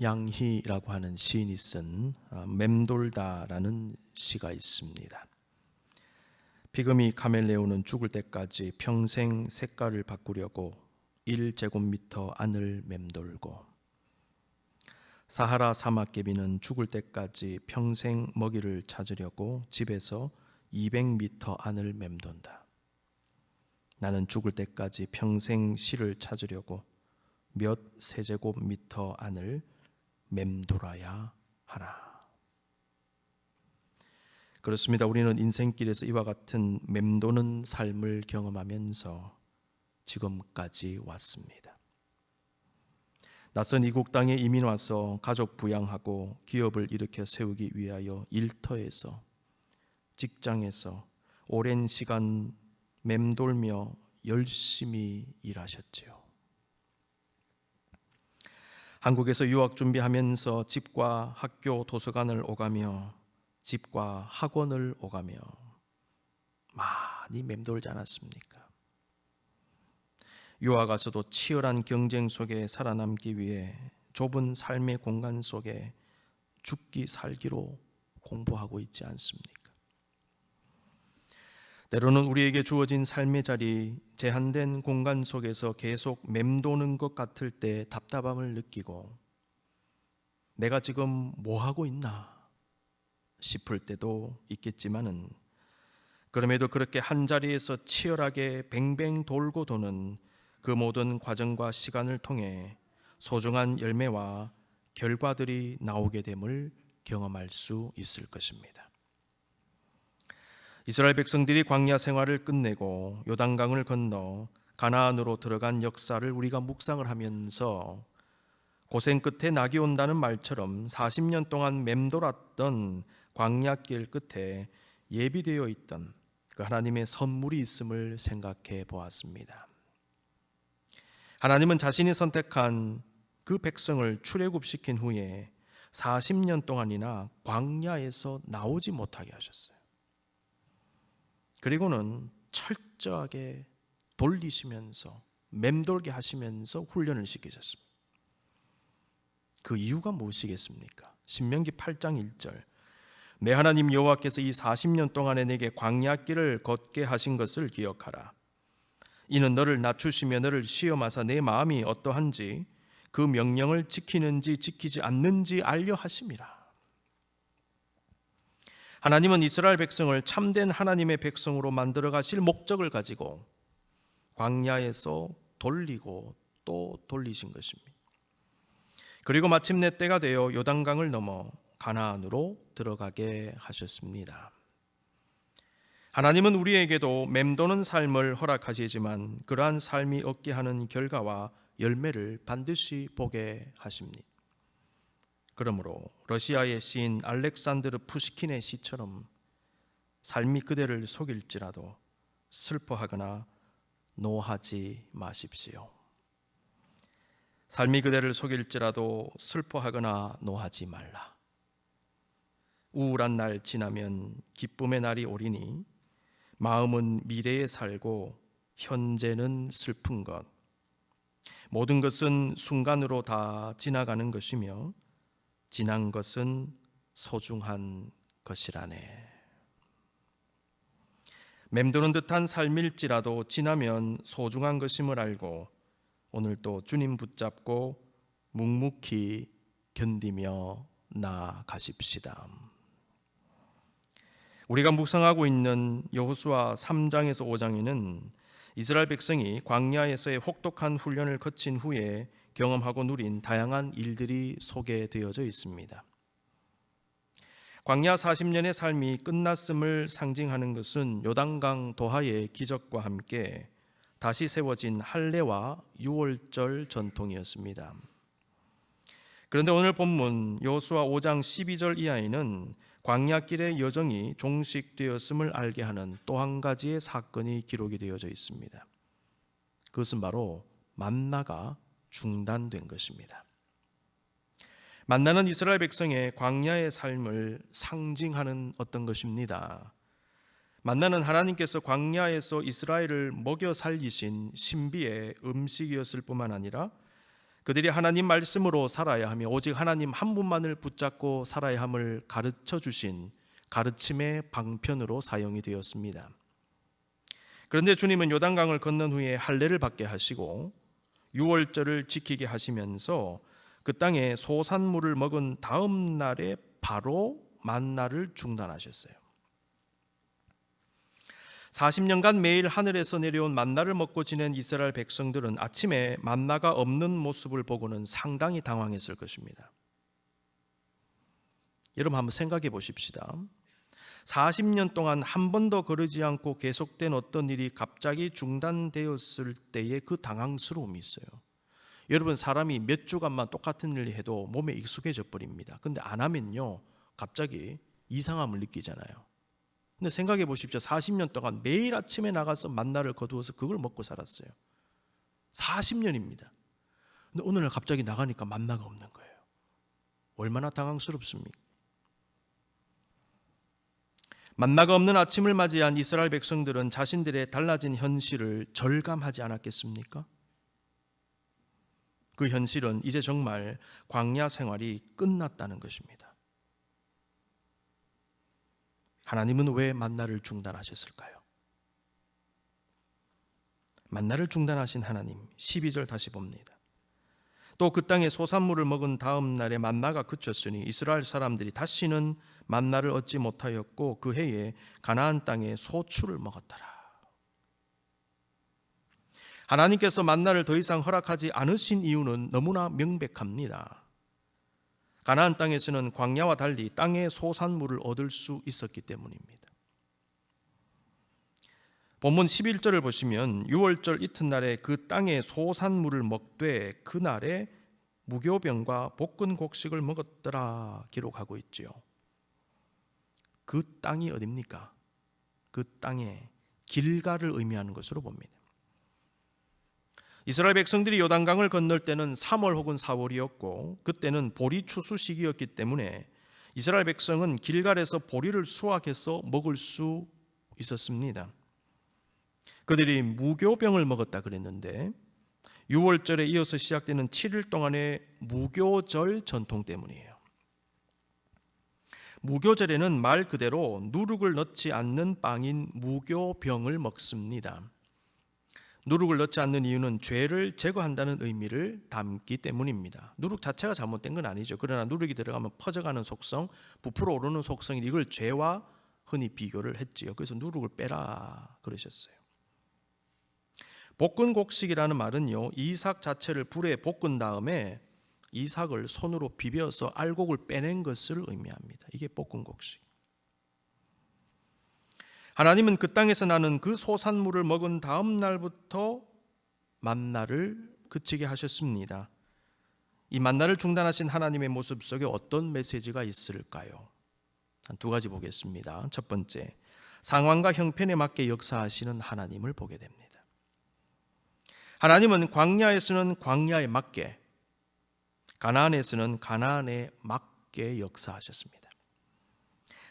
양희라고 하는 시인이 쓴 맴돌다라는 시가 있습니다. 피그미 카멜레온은 죽을 때까지 평생 색깔을 바꾸려고 1제곱미터 안을 맴돌고, 사하라 사막개비는 죽을 때까지 평생 먹이를 찾으려고 집에서 200미터 안을 맴돈다. 나는 죽을 때까지 평생 실을 찾으려고 몇 세제곱미터 안을 맴돌아야 하나. 그렇습니다. 우리는 인생길에서 이와 같은 맴도는 삶을 경험하면서 지금까지 왔습니다. 낯선 이국 땅에 이민 와서 가족 부양하고 기업을 일으켜 세우기 위하여 일터에서, 직장에서 오랜 시간 맴돌며 열심히 일하셨지요. 한국에서 유학 준비하면서 집과 학교 도서관을 오가며 집과 학원을 오가며 많이 맴돌지 않았습니까? 유학 가서도 치열한 경쟁 속에 살아남기 위해 좁은 삶의 공간 속에 죽기 살기로 공부하고 있지 않습니까? 때로는 우리에게 주어진 삶의 자리, 제한된 공간 속에서 계속 맴도는 것 같을 때 답답함을 느끼고 내가 지금 뭐 하고 있나 싶을 때도 있겠지만은, 그럼에도 그렇게 한 자리에서 치열하게 뱅뱅 돌고 도는 그 모든 과정과 시간을 통해 소중한 열매와 결과들이 나오게 됨을 경험할 수 있을 것입니다. 이스라엘 백성들이 광야 생활을 끝내고 요단강을 건너 가나안으로 들어간 역사를 우리가 묵상을 하면서 고생 끝에 낙이 온다는 말처럼 40년 동안 맴돌았던 광야길 끝에 예비되어 있던 그 하나님의 선물이 있음을 생각해 보았습니다. 하나님은 자신이 선택한 그 백성을 출애굽시킨 후에 40년 동안이나 광야에서 나오지 못하게 하셨어요. 그리고는 철저하게 돌리시면서 맴돌게 하시면서 훈련을 시키셨습니다. 그 이유가 무엇이겠습니까? 신명기 8장 1절, 내 하나님 여호와께서 이 40년 동안에 내게 광야길을 걷게 하신 것을 기억하라. 이는 너를 낮추시며 너를 시험하사 내 마음이 어떠한지 그 명령을 지키는지 지키지 않는지 알려 하심이라. 하나님은 이스라엘 백성을 참된 하나님의 백성으로 만들어 가실 목적을 가지고 광야에서 돌리고 또 돌리신 것입니다. 그리고 마침내 때가 되어 요단강을 넘어 가나안으로 들어가게 하셨습니다. 하나님은 우리에게도 맴도는 삶을 허락하시지만 그러한 삶이 얻게 하는 결과와 열매를 반드시 보게 하십니다. 그러므로 러시아의 시인 알렉산드르 푸시킨의 시처럼 삶이 그대를 속일지라도 슬퍼하거나 노하지 마십시오. 삶이 그대를 속일지라도 슬퍼하거나 노하지 말라. 우울한 날 지나면 기쁨의 날이 오리니 마음은 미래에 살고 현재는 슬픈 것. 모든 것은 순간으로 다 지나가는 것이며 지난 것은 소중한 것이라네. 맴도는 듯한 삶일지라도 지나면 소중한 것임을 알고 오늘도 주님 붙잡고 묵묵히 견디며 나아가십시다. 우리가 묵상하고 있는 여호수아 3장에서 5장에는 이스라엘 백성이 광야에서의 혹독한 훈련을 거친 후에 경험하고 누린 다양한 일들이 소개되어져 있습니다. 광야 40년의 삶이 끝났음을 상징하는 것은 요단강 도하의 기적과 함께 다시 세워진 할례와 유월절 전통이었습니다. 그런데 오늘 본문 여호수아 5장 12절 이하에는 광야길의 여정이 종식되었음을 알게 하는 또 한 가지의 사건이 기록이 되어져 있습니다. 그것은 바로 만나가 중단된 것입니다. 만나는 이스라엘 백성의 광야의 삶을 상징하는 어떤 것입니다. 만나는 하나님께서 광야에서 이스라엘을 먹여 살리신 신비의 음식이었을 뿐만 아니라 그들이 하나님 말씀으로 살아야 하며 오직 하나님 한 분만을 붙잡고 살아야 함을 가르쳐 주신 가르침의 방편으로 사용이 되었습니다. 그런데 주님은 요단강을 건넌 후에 할례를 받게 하시고 유월절을 지키게 하시면서 그 땅에 소산물을 먹은 다음 날에 바로 만나를 중단하셨어요. 40년간 매일 하늘에서 내려온 만나를 먹고 지낸 이스라엘 백성들은 아침에 만나가 없는 모습을 보고는 상당히 당황했을 것입니다. 여러분 한번 생각해 보십시다. 40년 동안 한 번도 거르지 않고 계속된 어떤 일이 갑자기 중단되었을 때의 그 당황스러움이 있어요. 여러분, 사람이 몇 주간만 똑같은 일을 해도 몸에 익숙해져 버립니다. 근데 안 하면요 갑자기 이상함을 느끼잖아요. 근데 생각해 보십시오. 40년 동안 매일 아침에 나가서 만나를 거두어서 그걸 먹고 살았어요. 40년입니다. 근데 오늘날 갑자기 나가니까 만나가 없는 거예요. 얼마나 당황스럽습니까? 만나가 없는 아침을 맞이한 이스라엘 백성들은 자신들의 달라진 현실을 절감하지 않았겠습니까? 그 현실은 이제 정말 광야 생활이 끝났다는 것입니다. 하나님은 왜 만나를 중단하셨을까요? 만나를 중단하신 하나님, 12절 다시 봅니다. 또 그 땅에 소산물을 먹은 다음 날에 만나가 그쳤으니 이스라엘 사람들이 다시는 만나를 얻지 못하였고 그 해에 가나안 땅에 소출을 먹었더라. 하나님께서 만나를 더 이상 허락하지 않으신 이유는 너무나 명백합니다. 가나안 땅에서는 광야와 달리 땅의 소산물을 얻을 수 있었기 때문입니다. 본문 11절을 보시면 유월절 이튿날에 그 땅의 소산물을 먹되 그날에 무교병과 볶은 곡식을 먹었더라 기록하고 있지요. 그 땅이 어딥니까? 그 땅의 길가를 의미하는 것으로 봅니다. 이스라엘 백성들이 요단강을 건널 때는 3월 혹은 4월이었고 그때는 보리 추수 시기였기 때문에 이스라엘 백성은 길갈에서 보리를 수확해서 먹을 수 있었습니다. 그들이 무교병을 먹었다 그랬는데 6월절에 이어서 시작되는 7일 동안의 무교절 전통 때문이에요. 무교절에는 말 그대로 누룩을 넣지 않는 빵인 무교병을 먹습니다. 누룩을 넣지 않는 이유는 죄를 제거한다는 의미를 담기 때문입니다. 누룩 자체가 잘못된 건 아니죠. 그러나 누룩이 들어가면 퍼져가는 속성, 부풀어 오르는 속성이 이걸 죄와 흔히 비교를 했지요. 그래서 누룩을 빼라 그러셨어요. 볶은 곡식이라는 말은요, 이삭 자체를 불에 볶은 다음에 이삭을 손으로 비벼서 알곡을 빼낸 것을 의미합니다. 이게 볶은 곡식. 하나님은 그 땅에서 나는 그 소산물을 먹은 다음 날부터 만나를 그치게 하셨습니다. 이 만나를 중단하신 하나님의 모습 속에 어떤 메시지가 있을까요? 한 두 가지 보겠습니다. 첫 번째, 상황과 형편에 맞게 역사하시는 하나님을 보게 됩니다. 하나님은 광야에서는 광야에 맞게, 가나안에서는 가나안에 맞게 역사하셨습니다.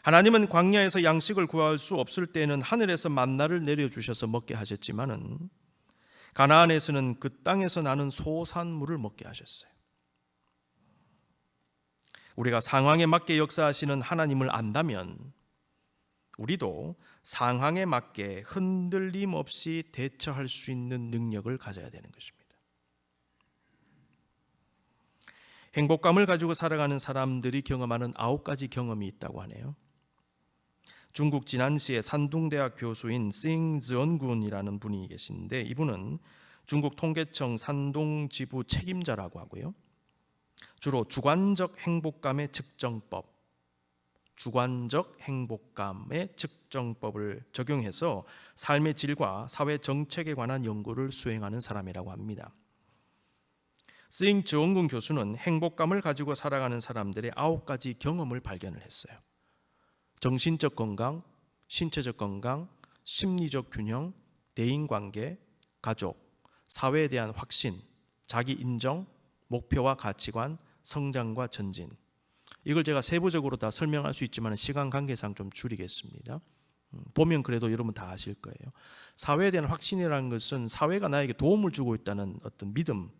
하나님은 광야에서 양식을 구할 수 없을 때에는 하늘에서 만나를 내려주셔서 먹게 하셨지만은 가나안에서는 그 땅에서 나는 소산물을 먹게 하셨어요. 우리가 상황에 맞게 역사하시는 하나님을 안다면 우리도 상황에 맞게 흔들림 없이 대처할 수 있는 능력을 가져야 되는 것입니다. 행복감을 가지고 살아가는 사람들이 경험하는 9가지 경험이 있다고 하네요. 중국 진안시의 산둥대학 교수인 싱즈언군이라는 분이 계신데 이분은 중국 통계청 산동지부 책임자라고 하고요. 주로 주관적 행복감의 측정법, 주관적 행복감의 측정법을 적용해서 삶의 질과 사회 정책에 관한 연구를 수행하는 사람이라고 합니다. 싱즈언군 교수는 행복감을 가지고 살아가는 사람들의 9가지 경험을 발견을 했어요. 정신적 건강, 신체적 건강, 심리적 균형, 대인관계, 가족, 사회에 대한 확신, 자기 인정, 목표와 가치관, 성장과 전진. 이걸 제가 세부적으로 다 설명할 수 있지만 시간 관계상 좀 줄이겠습니다. 보면 그래도 여러분 다 아실 거예요. 사회에 대한 확신이라는 것은 사회가 나에게 도움을 주고 있다는 어떤 믿음이라는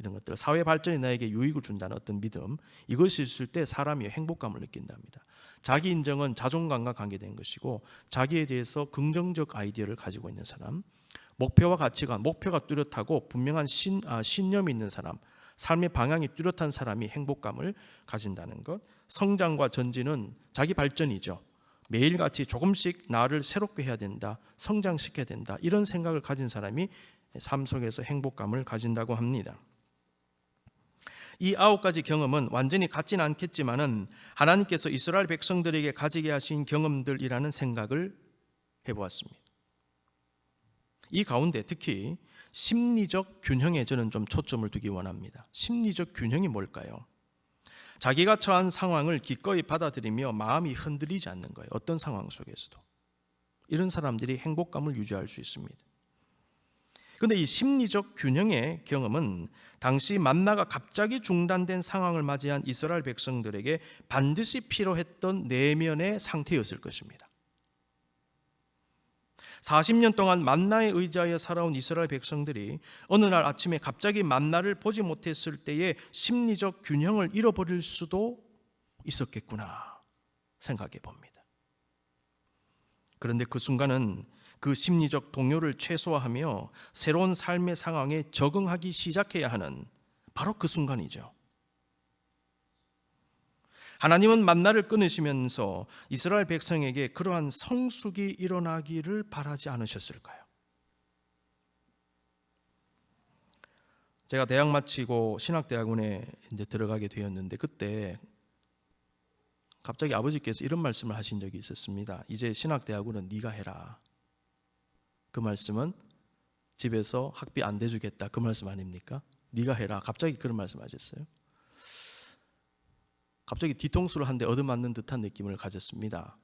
이런 것들, 사회 발전이 나에게 유익을 준다는 어떤 믿음, 이것이 있을 때 사람이 행복감을 느낀답니다. 자기 인정은 자존감과 관계된 것이고, 자기에 대해서 긍정적 아이디어를 가지고 있는 사람, 목표와 가치관, 목표가 뚜렷하고 분명한 신념이 있는 사람, 삶의 방향이 뚜렷한 사람이 행복감을 가진다는 것. 성장과 전진은 자기 발전이죠. 매일같이 조금씩 나를 새롭게 해야 된다, 성장시켜야 된다, 이런 생각을 가진 사람이 삶 속에서 행복감을 가진다고 합니다. 이 9가지 경험은 완전히 같지는 않겠지만은 하나님께서 이스라엘 백성들에게 가지게 하신 경험들이라는 생각을 해보았습니다. 이 가운데 특히 심리적 균형에 저는 좀 초점을 두기 원합니다. 심리적 균형이 뭘까요? 자기가 처한 상황을 기꺼이 받아들이며 마음이 흔들리지 않는 거예요. 어떤 상황 속에서도. 이런 사람들이 행복감을 유지할 수 있습니다. 그런데 이 심리적 균형의 경험은 당시 만나가 갑자기 중단된 상황을 맞이한 이스라엘 백성들에게 반드시 필요했던 내면의 상태였을 것입니다. 40년 동안 만나에 의지하여 살아온 이스라엘 백성들이 어느 날 아침에 갑자기 만나를 보지 못했을 때의 심리적 균형을 잃어버릴 수도 있었겠구나 생각해 봅니다. 그런데 그 순간은 그 심리적 동요를 최소화하며 새로운 삶의 상황에 적응하기 시작해야 하는 바로 그 순간이죠. 하나님은 만나를 끊으시면서 이스라엘 백성에게 그러한 성숙이 일어나기를 바라지 않으셨을까요? 제가 대학 마치고 신학대학원에 이제 들어가게 되었는데, 그때 갑자기 아버지께서 이런 말씀을 하신 적이 있었습니다. 이제 신학대학원은 네가 해라. 그 말씀은 집에서 학비 안 대주겠다, 그 말씀 아닙니까? 네가 해라. 갑자기 그런 말씀 하셨어요. 갑자기 뒤통수를 한 대 얻어맞는 듯한 느낌을 가졌습니다.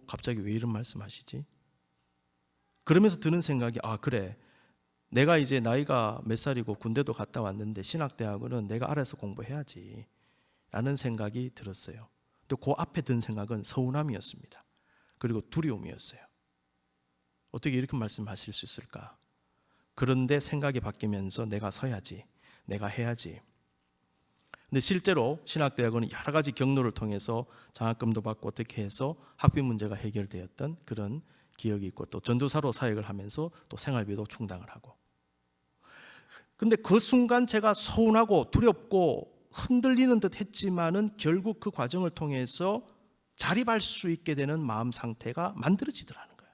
갑자기 왜 이런 말씀 하시지? 그러면서 드는 생각이, 그래, 내가 이제 나이가 몇 살이고 군대도 갔다 왔는데 신학대학원은 내가 알아서 공부해야지 라는 생각이 들었어요. 또 그 앞에 든 생각은 서운함이었습니다. 그리고 두려움이었어요. 어떻게 이렇게 말씀하실 수 있을까? 그런데 생각이 바뀌면서 내가 서야지, 내가 해야지. 근데 실제로 신학대학원은 여러 가지 경로를 통해서 장학금도 받고 어떻게 해서 학비 문제가 해결되었던 그런 기억이 있고, 또 전도사로 사역을 하면서 또 생활비도 충당을 하고. 근데 그 순간 제가 서운하고 두렵고 흔들리는 듯 했지만은 결국 그 과정을 통해서 자립할 수 있게 되는 마음 상태가 만들어지더라는 거예요.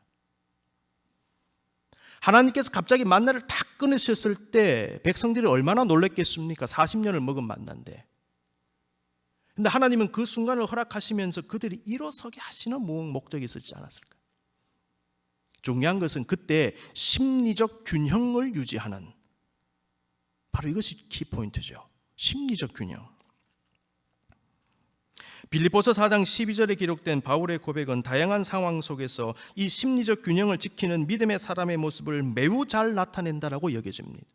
하나님께서 갑자기 만나를 탁 끊으셨을 때 백성들이 얼마나 놀랐겠습니까? 40년을 먹은 만나인데. 근데 하나님은 그 순간을 허락하시면서 그들이 일어서게 하시는 목적이 있었지 않았을까? 중요한 것은 그때 심리적 균형을 유지하는, 바로 이것이 키포인트죠. 심리적 균형. 빌립보서 4장 12절에 기록된 바울의 고백은 다양한 상황 속에서 이 심리적 균형을 지키는 믿음의 사람의 모습을 매우 잘 나타낸다라고 여겨집니다.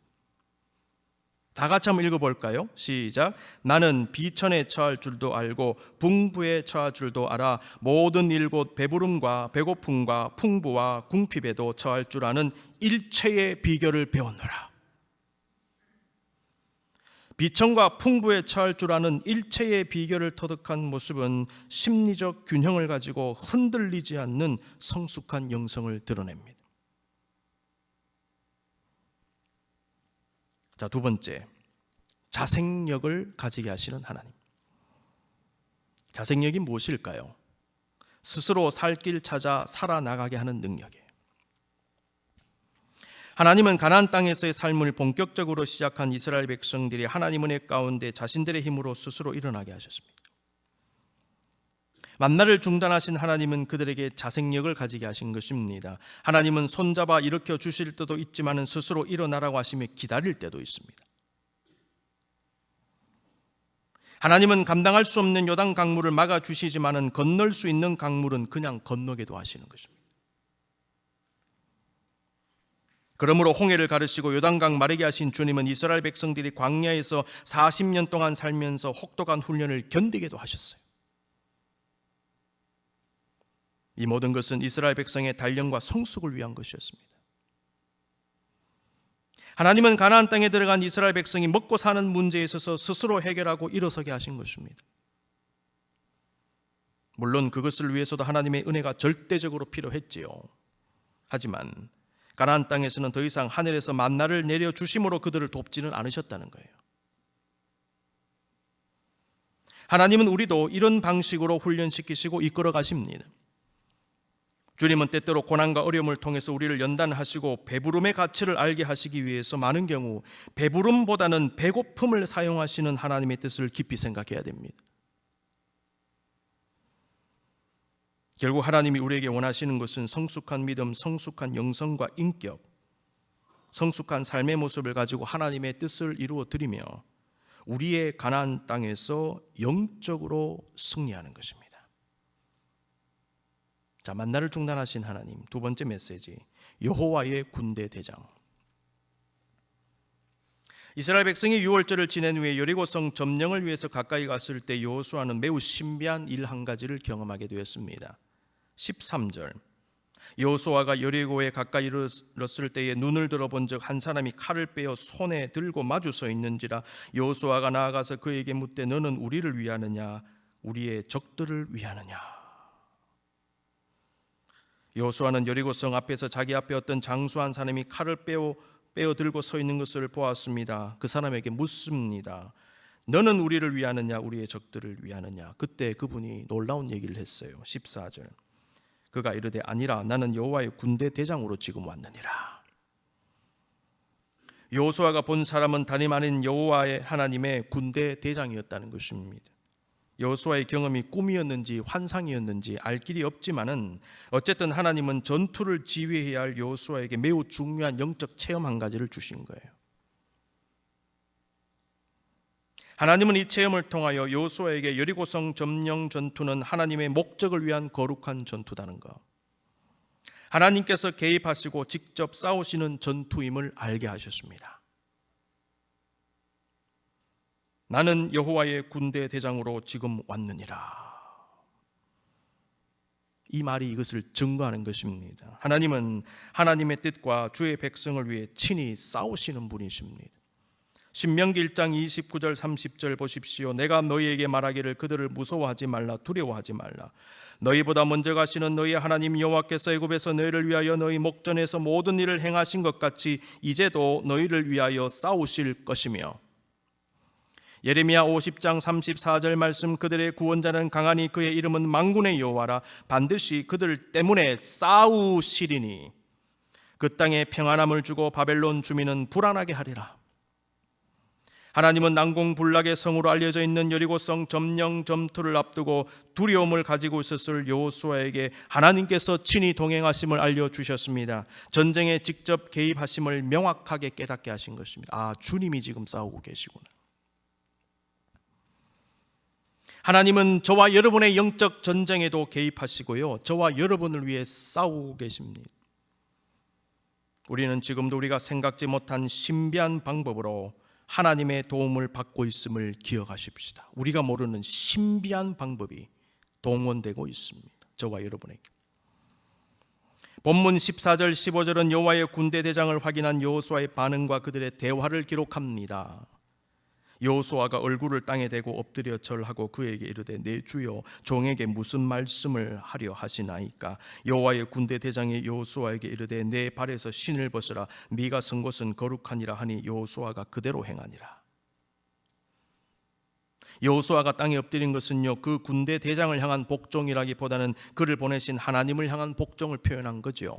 다 같이 한번 읽어볼까요? 시작. 나는 비천에 처할 줄도 알고 붕부에 처할 줄도 알아 모든 일곧 배부름과 배고픔과 풍부와 궁핍에도 처할 줄 아는 일체의 비결을 배웠노라. 비천과 풍부에 처할 줄 아는 일체의 비결을 터득한 모습은 심리적 균형을 가지고 흔들리지 않는 성숙한 영성을 드러냅니다. 자, 두 번째, 자생력을 가지게 하시는 하나님. 자생력이 무엇일까요? 스스로 살 길 찾아 살아나가게 하는 능력이에요. 하나님은 가나안 땅에서의 삶을 본격적으로 시작한 이스라엘 백성들이 하나님 은혜 가운데 자신들의 힘으로 스스로 일어나게 하셨습니다. 만나를 중단하신 하나님은 그들에게 자생력을 가지게 하신 것입니다. 하나님은 손잡아 일으켜 주실 때도 있지만 스스로 일어나라고 하시며 기다릴 때도 있습니다. 하나님은 감당할 수 없는 요단 강물을 막아주시지만 건널 수 있는 강물은 그냥 건너게도 하시는 것입니다. 그러므로 홍해를 가르시고 요단강 마르게 하신 주님은 이스라엘 백성들이 광야에서 40년 동안 살면서 혹독한 훈련을 견디게도 하셨어요. 이 모든 것은 이스라엘 백성의 단련과 성숙을 위한 것이었습니다. 하나님은 가나안 땅에 들어간 이스라엘 백성이 먹고 사는 문제에 있어서 스스로 해결하고 일어서게 하신 것입니다. 물론 그것을 위해서도 하나님의 은혜가 절대적으로 필요했지요. 하지만 가나안 땅에서는 더 이상 하늘에서 만나를 내려주심으로 그들을 돕지는 않으셨다는 거예요. 하나님은 우리도 이런 방식으로 훈련시키시고 이끌어 가십니다. 주님은 때때로 고난과 어려움을 통해서 우리를 연단하시고 배부름의 가치를 알게 하시기 위해서 많은 경우 배부름보다는 배고픔을 사용하시는 하나님의 뜻을 깊이 생각해야 됩니다. 결국 하나님이 우리에게 원하시는 것은 성숙한 믿음, 성숙한 영성과 인격, 성숙한 삶의 모습을 가지고 하나님의 뜻을 이루어 드리며 우리의 가나안 땅에서 영적으로 승리하는 것입니다. 자, 만나를 중단하신 하나님, 두 번째 메시지, 여호와의 군대 대장. 이스라엘 백성이 유월절을 지낸 후에 여리고성 점령을 위해서 가까이 갔을 때 여호수아는 매우 신비한 일 한 가지를 경험하게 되었습니다. 13절, 여호수아가 여리고에 가까이 이르렀을 때에 눈을 들어본즉 한 사람이 칼을 빼어 손에 들고 마주 서 있는지라. 여호수아가 나아가서 그에게 묻되 너는 우리를 위하느냐 우리의 적들을 위하느냐. 여호수아는 여리고성 앞에서 자기 앞에 어떤 장수한 사람이 칼을 빼어 들고 서 있는 것을 보았습니다. 그 사람에게 묻습니다. 너는 우리를 위하느냐 우리의 적들을 위하느냐. 그때 그분이 놀라운 얘기를 했어요. 14절, 그가 이르되 아니라 나는 여호와의 군대 대장으로 지금 왔느니라. 여호수아가 본 사람은 다름 아닌 여호와의 하나님의 군대 대장이었다는 것입니다. 여호수아의 경험이 꿈이었는지 환상이었는지 알 길이 없지만은 어쨌든 하나님은 전투를 지휘해야 할 여호수아에게 매우 중요한 영적 체험 한 가지를 주신 거예요. 하나님은 이 체험을 통하여 여호수아에게 여리고성 점령 전투는 하나님의 목적을 위한 거룩한 전투다는 것, 하나님께서 개입하시고 직접 싸우시는 전투임을 알게 하셨습니다. 나는 여호와의 군대 대장으로 지금 왔느니라. 이 말이 이것을 증거하는 것입니다. 하나님은 하나님의 뜻과 주의 백성을 위해 친히 싸우시는 분이십니다. 신명기 1장 29절 30절 보십시오. 내가 너희에게 말하기를 그들을 무서워하지 말라 두려워하지 말라. 너희보다 먼저 가시는 너희 하나님 여호와께서 애굽에서 너희를 위하여 너희 목전에서 모든 일을 행하신 것 같이 이제도 너희를 위하여 싸우실 것이며. 예레미야 50장 34절 말씀, 그들의 구원자는 강하니 그의 이름은 만군의 여호와라. 반드시 그들 때문에 싸우시리니 그 땅에 평안함을 주고 바벨론 주민은 불안하게 하리라. 하나님은 난공불락의 성으로 알려져 있는 여리고성 점령 전투를 앞두고 두려움을 가지고 있었을 여호수아에게 하나님께서 친히 동행하심을 알려주셨습니다. 전쟁에 직접 개입하심을 명확하게 깨닫게 하신 것입니다. 아, 주님이 지금 싸우고 계시구나. 하나님은 저와 여러분의 영적 전쟁에도 개입하시고요, 저와 여러분을 위해 싸우고 계십니다. 우리는 지금도 우리가 생각지 못한 신비한 방법으로 하나님의 도움을 받고 있음을 기억하십시다. 우리가 모르는 신비한 방법이 동원되고 있습니다. 저와 여러분에게. 본문 14절 15절은 여호와의 군대 대장을 확인한 여호수아의 반응과 그들의 대화를 기록합니다. 여호수아가 얼굴을 땅에 대고 엎드려 절하고 그에게 이르되 내 주여 종에게 무슨 말씀을 하려 하시나이까. 여호와의 군대 대장이 여호수아에게 이르되 내 발에서 신을 벗으라. 네가 선 곳은 거룩하니라 하니 여호수아가 그대로 행하니라. 여호수아가 땅에 엎드린 것은요, 그 군대 대장을 향한 복종이라기보다는 그를 보내신 하나님을 향한 복종을 표현한 거죠.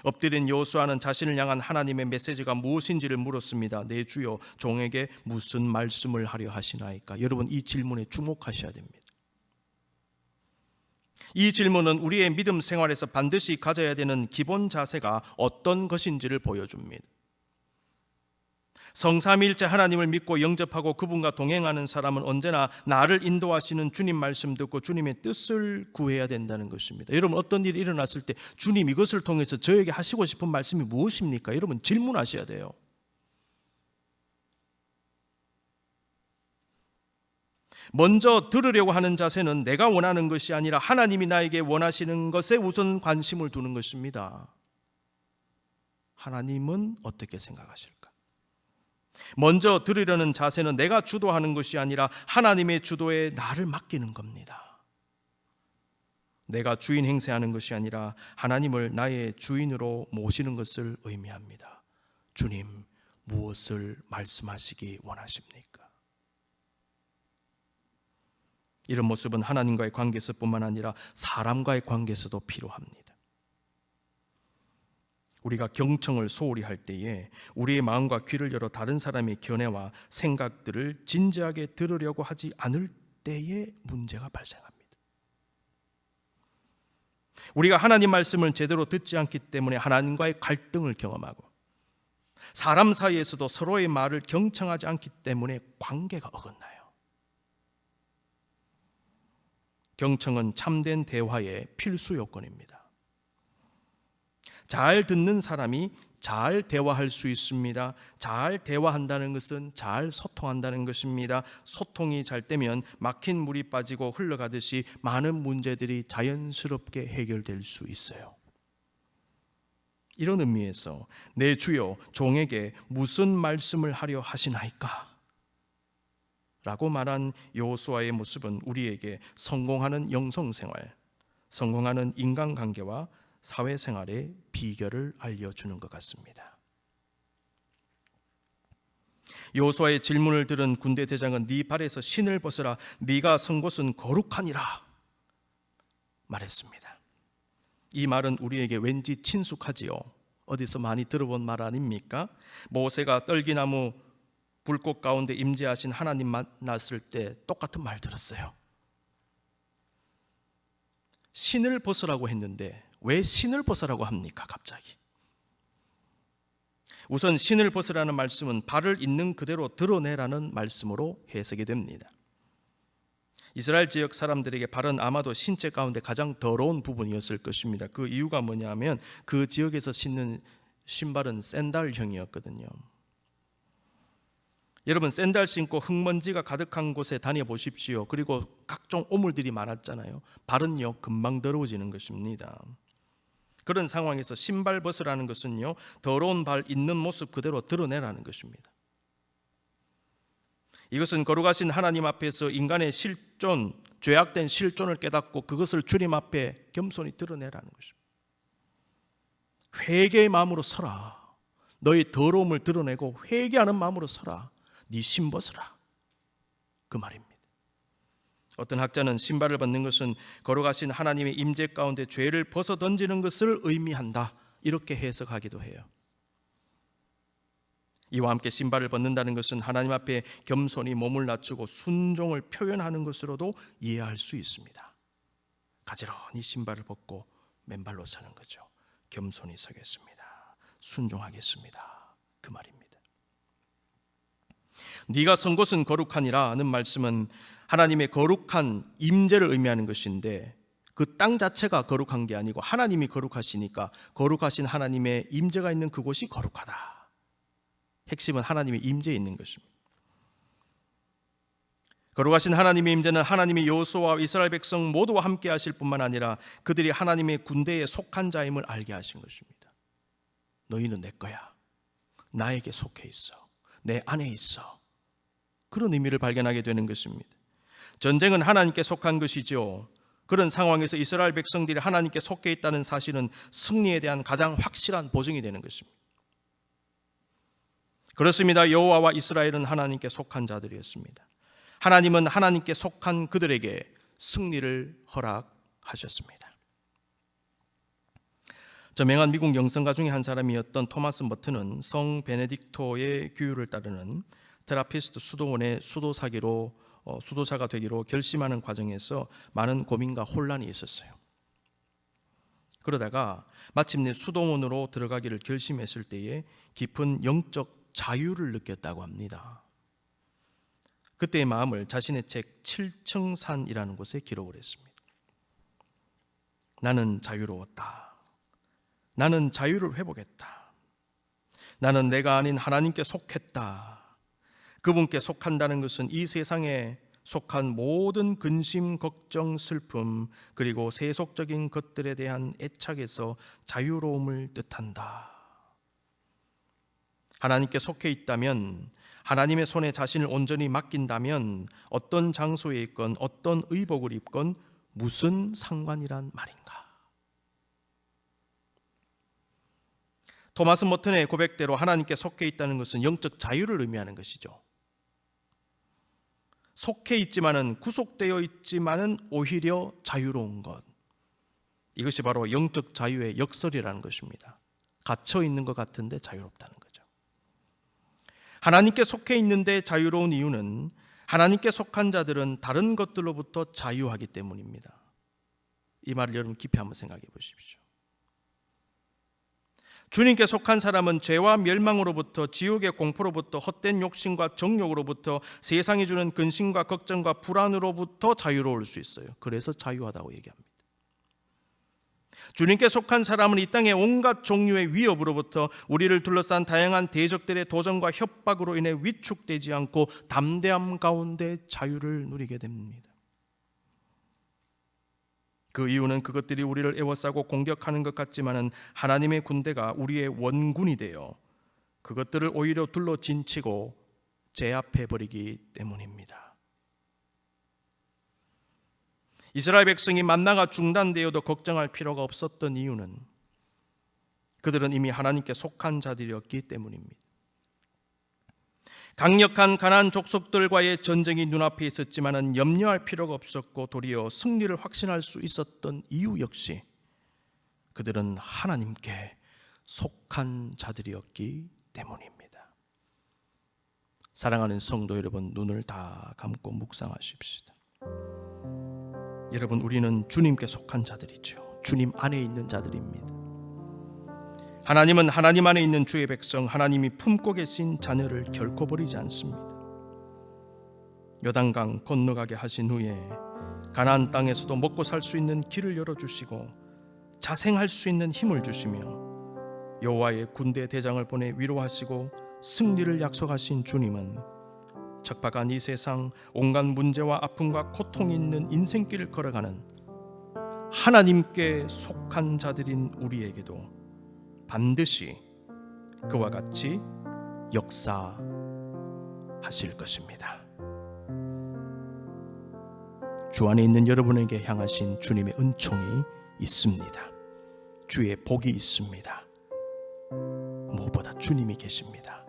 엎드린 여호수아는 자신을 향한 하나님의 메시지가 무엇인지를 물었습니다. 내 주여 종에게 무슨 말씀을 하려 하시나이까. 여러분, 이 질문에 주목하셔야 됩니다. 이 질문은 우리의 믿음 생활에서 반드시 가져야 되는 기본 자세가 어떤 것인지를 보여줍니다. 성삼위일체 하나님을 믿고 영접하고 그분과 동행하는 사람은 언제나 나를 인도하시는 주님 말씀 듣고 주님의 뜻을 구해야 된다는 것입니다. 여러분, 어떤 일이 일어났을 때 주님 이것을 통해서 저에게 하시고 싶은 말씀이 무엇입니까? 여러분, 질문하셔야 돼요. 먼저 들으려고 하는 자세는 내가 원하는 것이 아니라 하나님이 나에게 원하시는 것에 우선 관심을 두는 것입니다. 하나님은 어떻게 생각하실까? 먼저 들으려는 자세는 내가 주도하는 것이 아니라 하나님의 주도에 나를 맡기는 겁니다. 내가 주인 행세하는 것이 아니라 하나님을 나의 주인으로 모시는 것을 의미합니다. 주님, 무엇을 말씀하시기 원하십니까? 이런 모습은 하나님과의 관계에서뿐만 아니라 사람과의 관계에서도 필요합니다. 우리가 경청을 소홀히 할 때에 우리의 마음과 귀를 열어 다른 사람의 견해와 생각들을 진지하게 들으려고 하지 않을 때에 문제가 발생합니다. 우리가 하나님 말씀을 제대로 듣지 않기 때문에 하나님과의 갈등을 경험하고, 사람 사이에서도 서로의 말을 경청하지 않기 때문에 관계가 어긋나요. 경청은 참된 대화의 필수 요건입니다. 잘 듣는 사람이 잘 대화할 수 있습니다. 잘 대화한다는 것은 잘 소통한다는 것입니다. 소통이 잘 되면 막힌 물이 빠지고 흘러가듯이 많은 문제들이 자연스럽게 해결될 수 있어요. 이런 의미에서 내 주여 종에게 무슨 말씀을 하려 하시나이까? 라고 말한 여호수아의 모습은 우리에게 성공하는 영성생활, 성공하는 인간관계와 사회생활의 비결을 알려주는 것 같습니다. 여호수아의 질문을 들은 군대 대장은 네 발에서 신을 벗으라, 네가 선 곳은 거룩하니라 말했습니다. 이 말은 우리에게 왠지 친숙하지요. 어디서 많이 들어본 말 아닙니까? 모세가 떨기나무 불꽃 가운데 임재하신 하나님 만났을 때 똑같은 말 들었어요. 신을 벗으라고 했는데 왜 신을 벗으라고 합니까? 갑자기. 우선 신을 벗으라는 말씀은 발을 있는 그대로 드러내라는 말씀으로 해석이 됩니다. 이스라엘 지역 사람들에게 발은 아마도 신체 가운데 가장 더러운 부분이었을 것입니다. 그 이유가 뭐냐면 그 지역에서 신는 신발은 샌달형이었거든요. 여러분, 샌들 신고 흙먼지가 가득한 곳에 다녀보십시오. 그리고 각종 오물들이 많았잖아요. 발은요 금방 더러워지는 것입니다. 그런 상황에서 신발 벗으라는 것은요 더러운 발 있는 모습 그대로 드러내라는 것입니다. 이것은 거룩하신 하나님 앞에서 인간의 실존, 죄악된 실존을 깨닫고 그것을 주님 앞에 겸손히 드러내라는 것입니다. 회개의 마음으로 서라. 너의 더러움을 드러내고 회개하는 마음으로 서라. 네 신 벗으라. 그 말입니다. 어떤 학자는 신발을 벗는 것은 거룩하신 하나님의 임재 가운데 죄를 벗어 던지는 것을 의미한다, 이렇게 해석하기도 해요. 이와 함께 신발을 벗는다는 것은 하나님 앞에 겸손히 몸을 낮추고 순종을 표현하는 것으로도 이해할 수 있습니다. 가지런히 신발을 벗고 맨발로 서는 거죠. 겸손히 서겠습니다. 순종하겠습니다. 그 말입니다. 네가 선 곳은 거룩하니라 하는 말씀은 하나님의 거룩한 임재를 의미하는 것인데, 그 땅 자체가 거룩한 게 아니고 하나님이 거룩하시니까 거룩하신 하나님의 임재가 있는 그곳이 거룩하다. 핵심은 하나님의 임재에 있는 것입니다. 거룩하신 하나님의 임재는 하나님이 여호수아와 이스라엘 백성 모두와 함께 하실 뿐만 아니라 그들이 하나님의 군대에 속한 자임을 알게 하신 것입니다. 너희는 내 거야. 나에게 속해 있어. 내 안에 있어. 그런 의미를 발견하게 되는 것입니다. 전쟁은 하나님께 속한 것이죠. 그런 상황에서 이스라엘 백성들이 하나님께 속해 있다는 사실은 승리에 대한 가장 확실한 보증이 되는 것입니다. 그렇습니다. 여호와와 이스라엘은 하나님께 속한 자들이었습니다. 하나님은 하나님께 속한 그들에게 승리를 허락하셨습니다. 저명한 미국 영성가 중에 한 사람이었던 토마스 머튼은 성 베네딕토의 규율을 따르는 트라피스트 수도원의 수도사가 되기로 결심하는 과정에서 많은 고민과 혼란이 있었어요. 그러다가 마침내 수도원으로 들어가기를 결심했을 때에 깊은 영적 자유를 느꼈다고 합니다. 그때의 마음을 자신의 책 7층산이라는 곳에 기록을 했습니다. 나는 자유로웠다. 나는 자유를 회복했다. 나는 내가 아닌 하나님께 속했다. 그분께 속한다는 것은 이 세상에 속한 모든 근심, 걱정, 슬픔, 그리고 세속적인 것들에 대한 애착에서 자유로움을 뜻한다. 하나님께 속해 있다면, 하나님의 손에 자신을 온전히 맡긴다면 어떤 장소에 있건 어떤 의복을 입건 무슨 상관이란 말인가? 토마스 머튼의 고백대로 하나님께 속해 있다는 것은 영적 자유를 의미하는 것이죠. 속해 있지만은, 구속되어 있지만은 오히려 자유로운 것, 이것이 바로 영적 자유의 역설이라는 것입니다. 갇혀 있는 것 같은데 자유롭다는 거죠. 하나님께 속해 있는데 자유로운 이유는 하나님께 속한 자들은 다른 것들로부터 자유하기 때문입니다. 이 말을 여러분 깊이 한번 생각해 보십시오. 주님께 속한 사람은 죄와 멸망으로부터, 지옥의 공포로부터, 헛된 욕심과 정욕으로부터, 세상이 주는 근심과 걱정과 불안으로부터 자유로울 수 있어요. 그래서 자유하다고 얘기합니다. 주님께 속한 사람은 이 땅의 온갖 종류의 위협으로부터, 우리를 둘러싼 다양한 대적들의 도전과 협박으로 인해 위축되지 않고 담대함 가운데 자유를 누리게 됩니다. 그 이유는 그것들이 우리를 에워싸고 공격하는 것 같지만은 하나님의 군대가 우리의 원군이 되어 그것들을 오히려 둘러 진치고 제압해 버리기 때문입니다. 이스라엘 백성이 만나가 중단되어도 걱정할 필요가 없었던 이유는 그들은 이미 하나님께 속한 자들이었기 때문입니다. 강력한 가나안 족속들과의 전쟁이 눈앞에 있었지만은 염려할 필요가 없었고 도리어 승리를 확신할 수 있었던 이유 역시 그들은 하나님께 속한 자들이었기 때문입니다. 사랑하는 성도 여러분, 눈을 다 감고 묵상하십시다. 여러분, 우리는 주님께 속한 자들이죠. 주님 안에 있는 자들입니다. 하나님은 하나님 안에 있는 주의 백성, 하나님이 품고 계신 자녀를 결코 버리지 않습니다. 요단강 건너가게 하신 후에 가나안 땅에서도 먹고 살 수 있는 길을 열어주시고 자생할 수 있는 힘을 주시며 여호와의 군대 대장을 보내 위로하시고 승리를 약속하신 주님은 척박한 이 세상, 온갖 문제와 아픔과 고통이 있는 인생길을 걸어가는 하나님께 속한 자들인 우리에게도 반드시 그와 같이 역사하실 것입니다. 주 안에 있는 여러분에게 향하신 주님의 은총이 있습니다. 주의 복이 있습니다. 무엇보다 주님이 계십니다.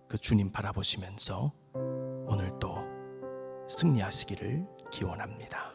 그 주님 바라보시면서 오늘도 승리하시기를 기원합니다.